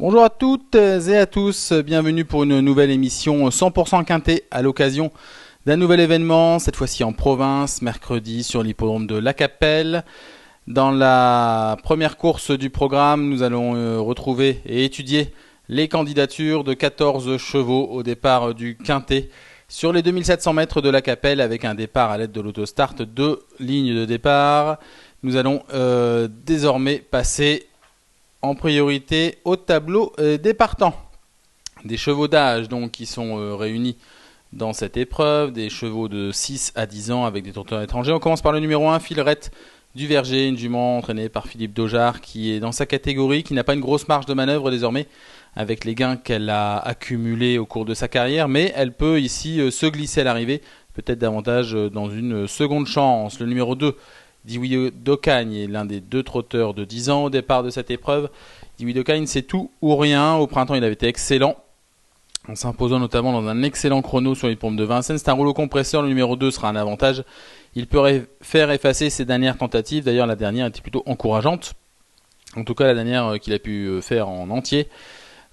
Bonjour à toutes et à tous, bienvenue pour une nouvelle émission 100% quintet à l'occasion d'un nouvel événement, cette fois-ci en province, mercredi sur l'hippodrome de La Capelle. Dans la première course du programme, nous allons retrouver et étudier les candidatures de 14 chevaux au départ du quintet sur les 2700 mètres de La Capelle avec un départ à l'aide de l'autostart, 2 lignes de départ. Nous allons désormais passer en priorité au tableau des partants. Des chevaux d'âge donc qui sont réunis dans cette épreuve, des chevaux de 6 à 10 ans avec des trotteurs étrangers. On commence par le numéro 1, Filerette du Verger, une jument entraînée par Philippe Daugeard qui est dans sa catégorie, qui n'a pas une grosse marge de manœuvre désormais avec les gains qu'elle a accumulés au cours de sa carrière, mais elle peut ici se glisser à l'arrivée, peut-être davantage dans une seconde chance. Le numéro 2, Dewey Docagne est l'un des 2 trotteurs de 10 ans au départ de cette épreuve. Dewey Docagne, c'est tout ou rien. Au printemps, il avait été excellent en s'imposant notamment dans un excellent chrono sur les pompes de Vincennes. C'est un rouleau compresseur, le numéro 2 sera un avantage. Il peut faire effacer ses dernières tentatives. D'ailleurs, la dernière était plutôt encourageante. En tout cas, la dernière qu'il a pu faire en entier.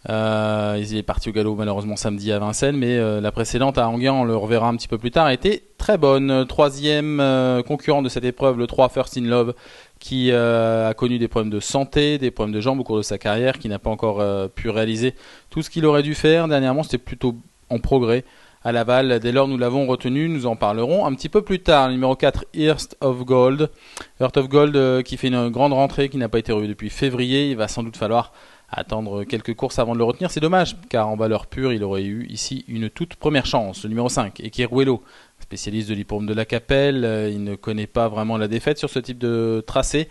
Il est parti au galop malheureusement samedi à Vincennes, mais la précédente à Enghien, on le reverra un petit peu plus tard, a été très bonne. Troisième concurrent de cette épreuve, le 3 First in Love, qui a connu des problèmes de santé, des problèmes de jambes au cours de sa carrière, qui n'a pas encore pu réaliser tout ce qu'il aurait dû faire. Dernièrement, c'était plutôt en progrès à Laval. Dès lors, nous l'avons retenu, nous en parlerons un petit peu plus tard. Le numéro 4, Heart of Gold. Heart of Gold qui fait une grande rentrée, qui n'a pas été revue depuis février. Il va sans doute falloir attendre quelques courses avant de le retenir. C'est dommage, car en valeur pure, il aurait eu ici une toute première chance. Le numéro 5, Ekeruelo, spécialiste de l'hippodrome de La Capelle. Il ne connaît pas vraiment la défaite sur ce type de tracé.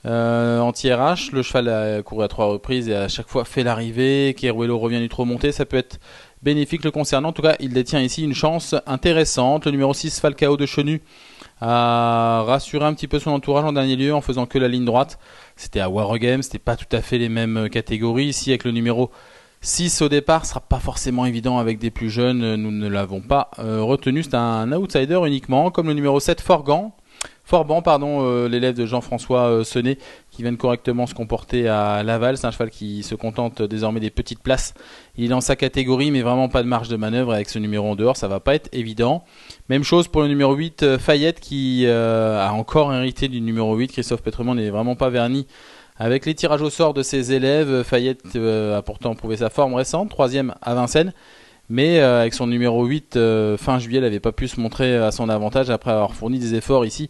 Anti-RH, le cheval a couru à 3 reprises et a à chaque fois fait l'arrivée. Ekeruelo revient du trop monté, ça peut être bénéfique le concernant. En tout cas, il détient ici une chance intéressante. Le numéro 6, Falcao de Chenu, a rassuré un petit peu son entourage en dernier lieu en faisant que la ligne droite. C'était à Waregem, c'était pas tout à fait les mêmes catégories. Ici, avec le numéro 6 au départ, ce sera pas forcément évident avec des plus jeunes. Nous ne l'avons pas retenu. C'est un outsider uniquement, comme le numéro 7, Forban, l'élève de Jean-François Senet, qui vient de correctement se comporter à Laval. C'est un cheval qui se contente désormais des petites places. Il est dans sa catégorie, mais vraiment pas de marge de manœuvre. Avec ce numéro en dehors, ça va pas être évident. Même chose pour le numéro 8, Fayette, qui a encore hérité du numéro 8. Christophe Petremont n'est vraiment pas verni avec les tirages au sort de ses élèves. Fayette a pourtant prouvé sa forme récente, 3e à Vincennes. Mais avec son numéro 8, fin juillet, elle n'avait pas pu se montrer à son avantage après avoir fourni des efforts ici.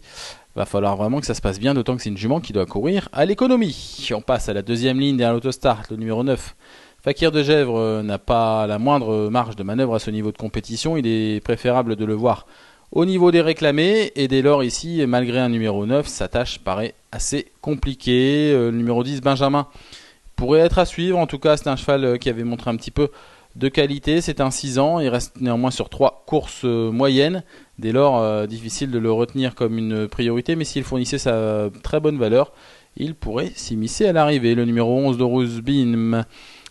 Il va falloir vraiment que ça se passe bien, d'autant que c'est une jument qui doit courir à l'économie. On passe à la deuxième ligne derrière l'autostart, le numéro 9. Fakir de Gèvres n'a pas la moindre marge de manœuvre à ce niveau de compétition. Il est préférable de le voir au niveau des réclamés. Et dès lors ici, malgré un numéro 9, sa tâche paraît assez compliquée. Le numéro 10, Benjamin, pourrait être à suivre. En tout cas, c'est un cheval qui avait montré un petit peu de qualité. C'est un 6 ans. Il reste néanmoins sur 3 courses moyennes. Dès lors, difficile de le retenir comme une priorité. Mais s'il fournissait sa très bonne valeur, il pourrait s'immiscer à l'arrivée. Le numéro 11, Dorus Beam,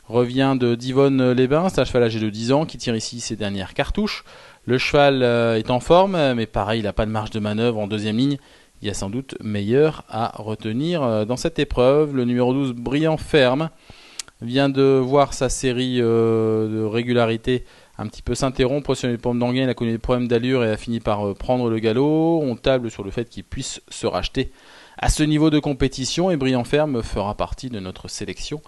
revient de Divonne les Bains. C'est un cheval âgé de 10 ans qui tire ici ses dernières cartouches. Le cheval est en forme, mais pareil, il n'a pas de marge de manœuvre en deuxième ligne. Il y a sans doute meilleur à retenir dans cette épreuve. Le numéro 12, Brillant Ferme, vient de voir sa série de régularité un petit peu s'interrompre sur les pommes d'Anguin. Il a connu des problèmes d'allure et a fini par prendre le galop. On table sur le fait qu'il puisse se racheter à ce niveau de compétition, et Brillant Ferme fera partie de notre sélection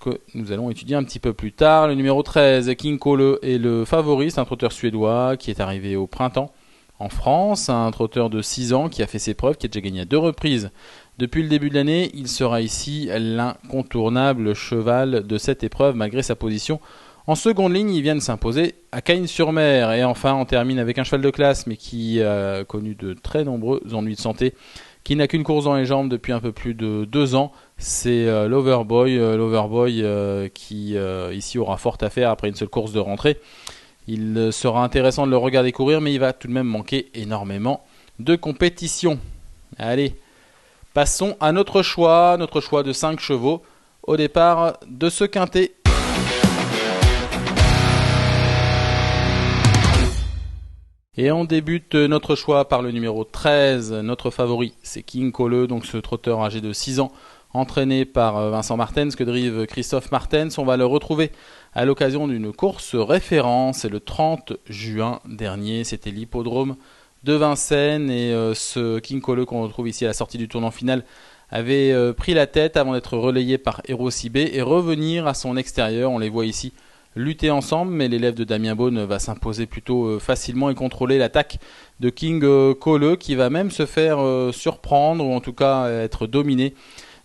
que nous allons étudier un petit peu plus tard. Le numéro 13, King Cole, est le favori. C'est un trotteur suédois qui est arrivé au printemps en France, un trotteur de 6 ans qui a fait ses preuves, qui a déjà gagné à 2 reprises depuis le début de l'année. Il sera ici l'incontournable cheval de cette épreuve malgré sa position en seconde ligne. Il vient de s'imposer à Cagnes-sur-Mer. Et enfin, on termine avec un cheval de classe mais qui a connu de très nombreux ennuis de santé, qui n'a qu'une course dans les jambes depuis un peu plus de 2 ans. C'est l'Overboy, qui ici aura fort à faire après une seule course de rentrée. Il sera intéressant de le regarder courir, mais il va tout de même manquer énormément de compétition. Allez, passons à notre choix de 5 chevaux au départ de ce quintet. Et on débute notre choix par le numéro 13, notre favori, c'est King Cole, donc ce trotteur âgé de 6 ans entraîné par Vincent Martens que drive Christophe Martens. On va le retrouver à l'occasion d'une course référence. C'est le 30 juin dernier, c'était l'hippodrome de Vincennes et ce King Cole qu'on retrouve ici à la sortie du tournant final avait pris la tête avant d'être relayé par Hero Cibé et revenir à son extérieur. On les voit ici lutter ensemble, mais l'élève de Damien Beaune va s'imposer plutôt facilement et contrôler l'attaque de King Cole qui va même se faire surprendre ou en tout cas être dominé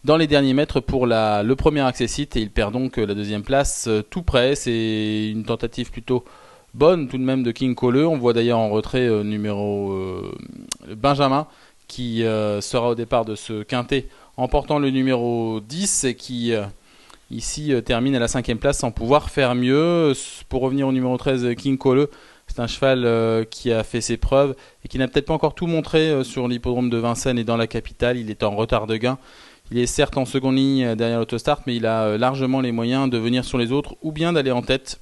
dans les derniers mètres pour le premier accessite et il perd donc la deuxième place tout près. C'est une tentative plutôt bonne tout de même de King Cole. On voit d'ailleurs en retrait numéro Benjamin qui sera au départ de ce quintet en portant le numéro 10 et qui ici termine à la 5e place sans pouvoir faire mieux. Pour revenir au numéro 13 King Cole, c'est un cheval qui a fait ses preuves et qui n'a peut-être pas encore tout montré sur l'hippodrome de Vincennes et dans la capitale. Il est en retard de gain. Il est certes en seconde ligne derrière l'autostart, mais il a largement les moyens de venir sur les autres ou bien d'aller en tête.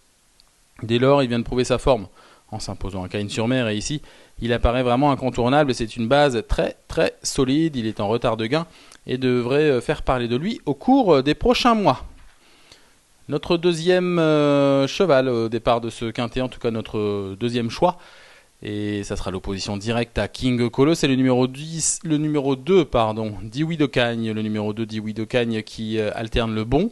Dès lors, il vient de prouver sa forme en s'imposant à Cagnes-sur-Mer et ici, il apparaît vraiment incontournable. C'est une base très très solide. Il est en retard de gain et devrait faire parler de lui au cours des prochains mois. Notre deuxième cheval au départ de ce quintet, en tout cas notre deuxième choix, et ça sera l'opposition directe à King Cole, c'est le numéro 2, Dioui de Cagne, le numéro 2 Dioui de Cagne qui alterne le bon,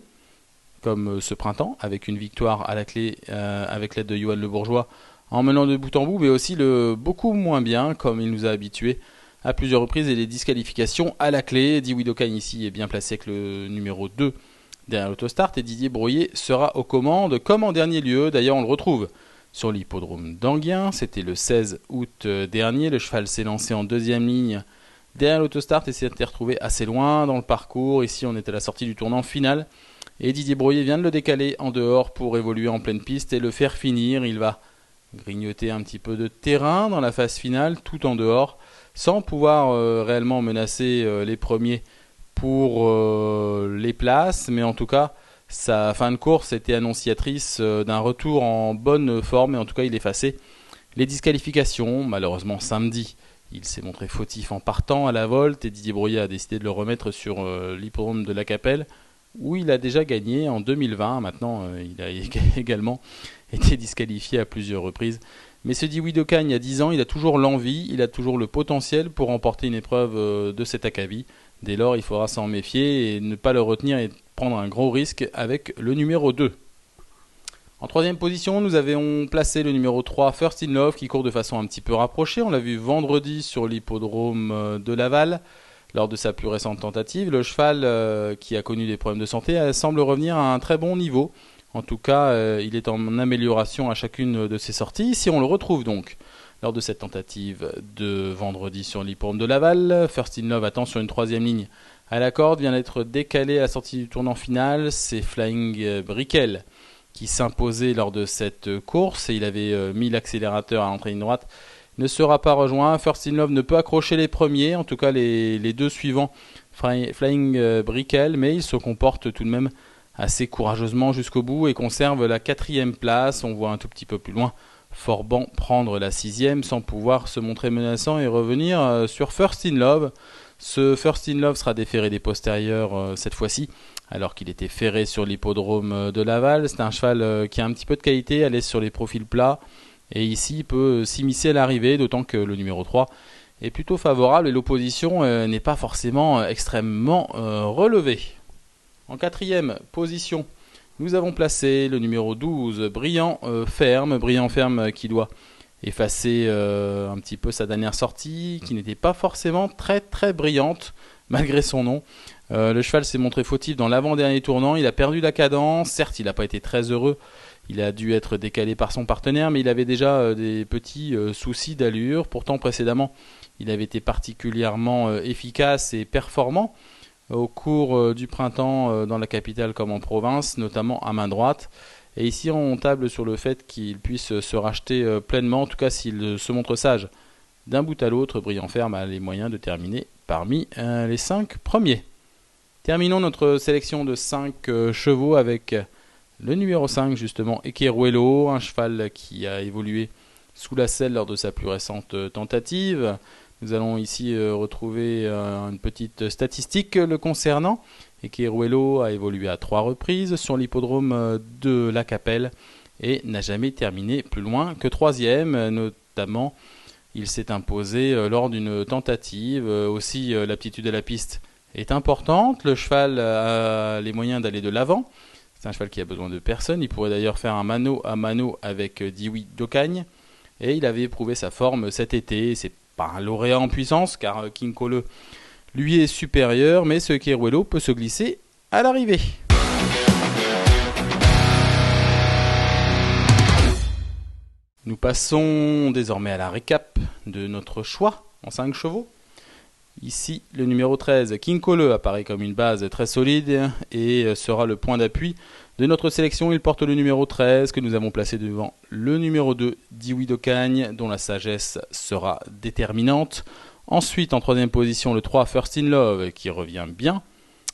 comme ce printemps, avec une victoire à la clé avec l'aide de Johan Le Bourgeois en menant de bout en bout, mais aussi le beaucoup moins bien, comme il nous a habitués à plusieurs reprises, et les disqualifications à la clé. Dioui de Cagne ici est bien placé avec le numéro 2 derrière l'autostart, et Didier Brouillet sera aux commandes comme en dernier lieu. D'ailleurs, on le retrouve sur l'hippodrome d'Anguien. C'était le 16 août dernier. Le cheval s'est lancé en deuxième ligne derrière l'autostart et s'est retrouvé assez loin dans le parcours. Ici, on est à la sortie du tournant final. Et Didier Brouillet vient de le décaler en dehors pour évoluer en pleine piste et le faire finir. Il va grignoter un petit peu de terrain dans la phase finale, tout en dehors, sans pouvoir réellement menacer les premiers pour les places. Mais en tout cas, sa fin de course était annonciatrice d'un retour en bonne forme et en tout cas il effaçait les disqualifications. Malheureusement samedi, il s'est montré fautif en partant à la volte et Didier Brouillet a décidé de le remettre sur l'hippodrome de la Capelle où il a déjà gagné en 2020. Maintenant, il a également été disqualifié à plusieurs reprises. Mais ce Dioui de Cagne, à 10 ans, il a toujours l'envie, il a toujours le potentiel pour remporter une épreuve de cet acabit. Dès lors, il faudra s'en méfier et ne pas le retenir et prendre un gros risque avec le numéro 2. En troisième position, nous avions placé le numéro 3, First in Love, qui court de façon un petit peu rapprochée. On l'a vu vendredi sur l'hippodrome de Laval, lors de sa plus récente tentative. Le cheval, qui a connu des problèmes de santé, semble revenir à un très bon niveau. En tout cas, il est en amélioration à chacune de ses sorties. Ici, on le retrouve donc lors de cette tentative de vendredi sur l'hippodrome de Laval. First in Love attend sur une troisième ligne à la corde, vient d'être décalé à la sortie du tournant final. C'est Flying Brickell qui s'imposait lors de cette course et il avait mis l'accélérateur à l'entrée ligne droite. Il ne sera pas rejoint. First in Love ne peut accrocher les premiers, en tout cas les deux suivants, Flying Brickell, mais il se comporte tout de même assez courageusement jusqu'au bout et conserve la 4e place. On voit un tout petit peu plus loin Forban prendre la 6e sans pouvoir se montrer menaçant et revenir sur First in Love. Ce First in Love sera déféré des postérieurs cette fois-ci, alors qu'il était ferré sur l'hippodrome de Laval. C'est un cheval qui a un petit peu de qualité, à l'aise sur les profils plats, et ici il peut s'immiscer à l'arrivée, d'autant que le numéro 3 est plutôt favorable et l'opposition n'est pas forcément extrêmement relevée. En 4e position, nous avons placé le numéro 12, Brillant Ferme qui doit effacer un petit peu sa dernière sortie, qui n'était pas forcément très très brillante, malgré son nom. Le cheval s'est montré fautif dans l'avant-dernier tournant, il a perdu la cadence, certes il n'a pas été très heureux, il a dû être décalé par son partenaire, mais il avait déjà des petits soucis d'allure. Pourtant précédemment, il avait été particulièrement efficace et performant au cours du printemps dans la capitale comme en province, notamment à main droite. Et ici on table sur le fait qu'il puisse se racheter pleinement, en tout cas s'il se montre sage d'un bout à l'autre. Brillant Ferme a les moyens de terminer parmi les 5 premiers. Terminons notre sélection de 5 chevaux avec le numéro 5 justement, Ekeruelo, un cheval qui a évolué sous la selle lors de sa plus récente tentative. Nous allons ici retrouver une petite statistique le concernant. Ekeruelo a évolué à 3 reprises sur l'hippodrome de La Capelle et n'a jamais terminé plus loin que 3e, notamment il s'est imposé lors d'une tentative. Aussi l'aptitude à la piste est importante, le cheval a les moyens d'aller de l'avant, c'est un cheval qui a besoin de personne, il pourrait d'ailleurs faire un mano à mano avec Dioui d'Ocagne et il avait éprouvé sa forme cet été. C'est pas un lauréat en puissance car King Cole lui est supérieur, mais ce Ekeruelo peut se glisser à l'arrivée. Nous passons désormais à la récap de notre choix en 5 chevaux. Ici, le numéro 13, King Cole, apparaît comme une base très solide et sera le point d'appui de notre sélection. Il porte le numéro 13 que nous avons placé devant le numéro 2, Dioui d'Ocagne, dont la sagesse sera déterminante. Ensuite, en 3e position, le 3, First in Love, qui revient bien.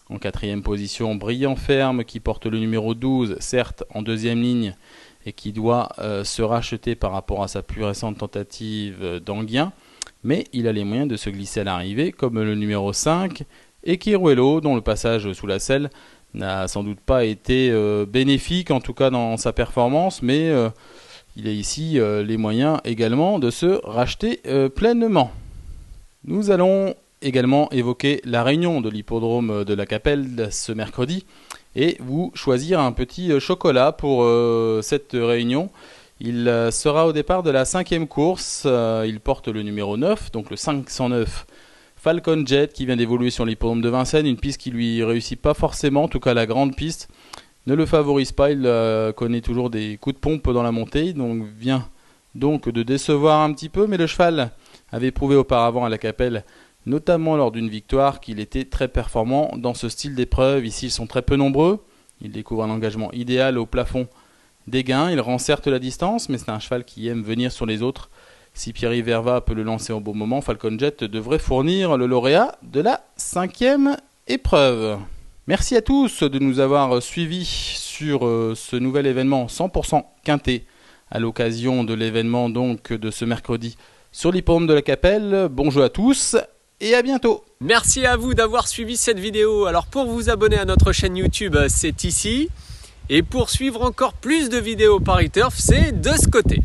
En 4e position, Brillant Ferme, qui porte le numéro 12, certes en 2e ligne, et qui doit se racheter par rapport à sa plus récente tentative d'Anguien. Mais il a les moyens de se glisser à l'arrivée, comme le numéro 5, Ekeruelo, dont le passage sous la selle n'a sans doute pas été bénéfique, en tout cas dans sa performance, mais il a ici les moyens également de se racheter pleinement. Nous allons également évoquer la réunion de l'hippodrome de La Capelle ce mercredi et vous choisir un petit chocolat pour cette réunion. Il sera au départ de la 5e course, il porte le numéro 9, donc le 509 Falcon Jet qui vient d'évoluer sur l'hippodrome de Vincennes, une piste qui lui réussit pas forcément, en tout cas la grande piste ne le favorise pas, il connaît toujours des coups de pompe dans la montée, donc vient donc de décevoir un petit peu, mais le cheval avait prouvé auparavant à La Capelle, notamment lors d'une victoire, qu'il était très performant dans ce style d'épreuve. Ici, ils sont très peu nombreux. Il découvre un engagement idéal au plafond des gains. Il rend certes la distance, mais c'est un cheval qui aime venir sur les autres. Si Pierre-Yves Verva peut le lancer au bon moment, Falcon Jet devrait fournir le lauréat de la 5e épreuve. Merci à tous de nous avoir suivis sur ce nouvel événement 100% quinté à l'occasion de l'événement donc de ce mercredi sur l'hippodrome de La Capelle. Bonjour à tous et à bientôt. Merci à vous d'avoir suivi cette vidéo. Alors pour vous abonner à notre chaîne YouTube, c'est ici. Et pour suivre encore plus de vidéos Paris Turf, c'est de ce côté.